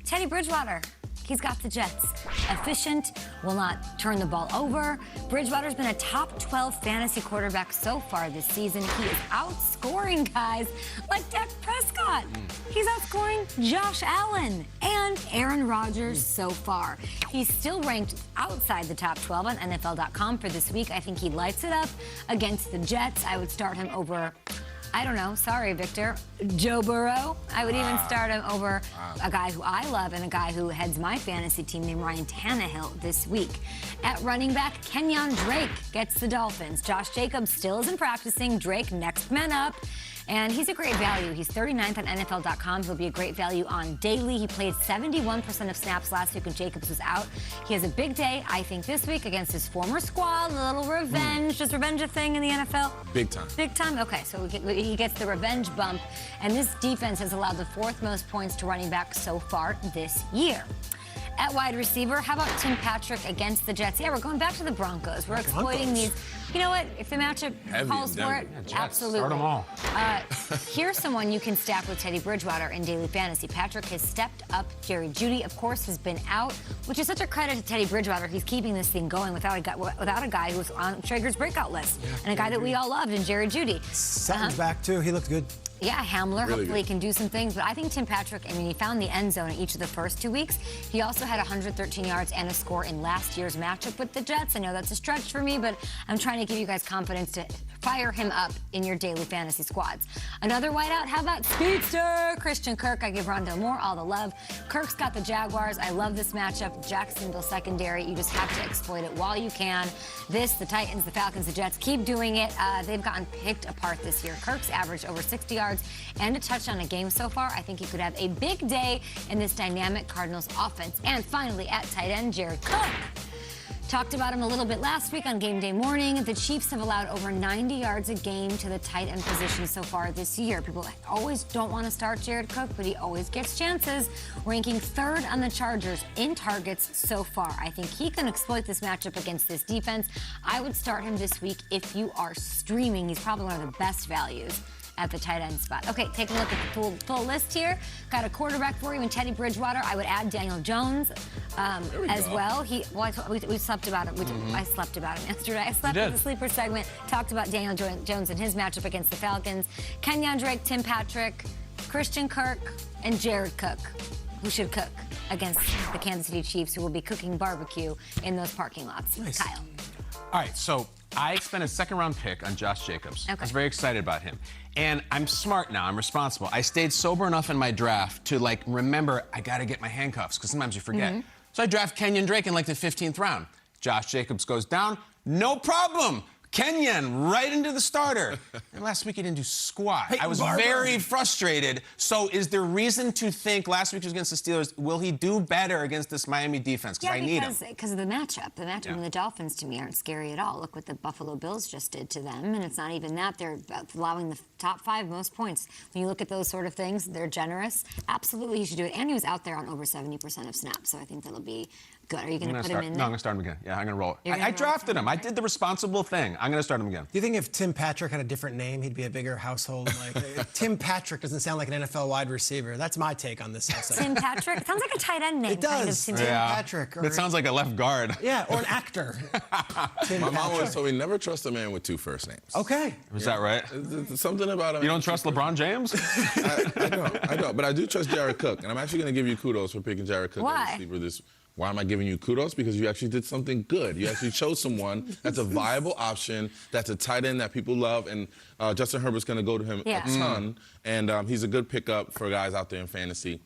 Teddy Bridgewater. He's got the Jets. Efficient, will not turn the ball over. Bridgewater's been a top 12 fantasy quarterback so far this season. He is outscoring guys like Dak Prescott. He's outscoring Josh Allen and Aaron Rodgers so far. He's still ranked outside the top 12 on NFL.com for this week. I think he lights it up against the Jets. I would start him over, I don't know, sorry, Victor, Joe Burrow. I would even start him over a guy who I love and a guy who heads my fantasy team named Ryan Tannehill this week. At running back, Kenyan Drake gets the Dolphins. Josh Jacobs still isn't practicing. Drake next man up. And he's a great value. He's 39th on NFL.com. He'll be a great value on daily. He played 71% of snaps last week when Jacobs was out. He has a big day, I think, this week against his former squad. A little revenge. Is revenge a thing in the NFL? Big time. Big time? Okay, so he gets the revenge bump. And this defense has allowed the fourth most points to running back so far this year. At wide receiver, how about Tim Patrick against the Jets? Yeah, we're going back to the Broncos. We're exploiting these. You know what? If the matchup calls for it, absolutely. Start them all. Here's someone you can stack with Teddy Bridgewater in daily fantasy. Patrick has stepped up. Jerry Jeudy, of course, has been out, which is such a credit to Teddy Bridgewater. He's keeping this thing going without a guy who was on Traeger's breakout list, and a guy that we all loved in Jerry Jeudy. Sutton's back, too. He looked good. Yeah, Hamler Really hopefully good. can do some things, but I think Tim Patrick, he found the end zone in each of the first 2 weeks. He also had 113 yards and a score in last year's matchup with the Jets. I know that's a stretch for me, but I'm trying to give you guys confidence to fire him up in your daily fantasy squads. Another wideout, how about speedster Christian Kirk? I give Rondale Moore all the love. Kirk's got the Jaguars. I love this matchup. Jacksonville secondary. You just have to exploit it while you can. The Titans, the Falcons, the Jets, keep doing it. They've gotten picked apart this year. Kirk's averaged over 60 yards and a touchdown a game so far. I think he could have a big day in this dynamic Cardinals offense. And finally, at tight end, Jared Cook. Talked about him a little bit last week on game day morning. The Chiefs have allowed over 90 yards a game to the tight end position so far this year. People always don't want to start Jared Cook, but he always gets chances. Ranking third on the Chargers in targets so far. I think he can exploit this matchup against this defense. I would start him this week if you are streaming. He's probably one of the best values at the tight end spot. Okay, taking a look at the full list here. Got a quarterback for you in Teddy Bridgewater. I would add Daniel Jones as well. We slept about him. I slept about him yesterday. I slept in the sleeper segment. Talked about Daniel Jones and his matchup against the Falcons. Kenyan Drake, Tim Patrick, Christian Kirk, and Jared Cook, who should cook against the Kansas City Chiefs, who will be cooking barbecue in those parking lots. Nice. Kyle. All right, so I spent a second-round pick on Josh Jacobs. I was very excited about him. And I'm smart now. I'm responsible. I stayed sober enough in my draft to, remember I got to get my handcuffs, because sometimes you forget. So I draft Kenyan Drake in, the 15th round. Josh Jacobs goes down. No problem. Kenyan right into the starter. And last week he didn't do squat. Hey, I was very frustrated. So is there reason to think last week was against the Steelers, will he do better against this Miami defense? Because I need him. Because of the matchup. The matchup and the Dolphins, to me, aren't scary at all. Look what the Buffalo Bills just did to them. And it's not even that. They're allowing the top 5 most points. When you look at those sort of things, they're generous. Absolutely, he should do it. And he was out there on over 70% of snaps. So I think that'll be good. Are you going to put him in there? No, I'm going to start him again. Yeah, I'm going to roll it. I roll drafted him. him. I did the responsible thing. I'm going to start him again. Do you think if Tim Patrick had a different name, he'd be a bigger household? Tim Patrick doesn't sound like an NFL wide receiver. That's my take on this. Tim Patrick? Sounds like a tight end name. It does. Tim Patrick. It sounds like a left guard. Yeah, or an actor. Tim My mom always Patrick. told me never trust a man with 2 first names. Okay. Is that right? There's something about him. You don't trust LeBron James? I don't. But I do trust Jared Cook, and I'm actually going to give you kudos for picking Jared Cook as a receiver this. Why am I giving you kudos? Because you actually did something good. You actually chose someone that's a viable option, that's a tight end that people love, and Justin Herbert's going to go to him a ton, and he's a good pickup for guys out there in fantasy.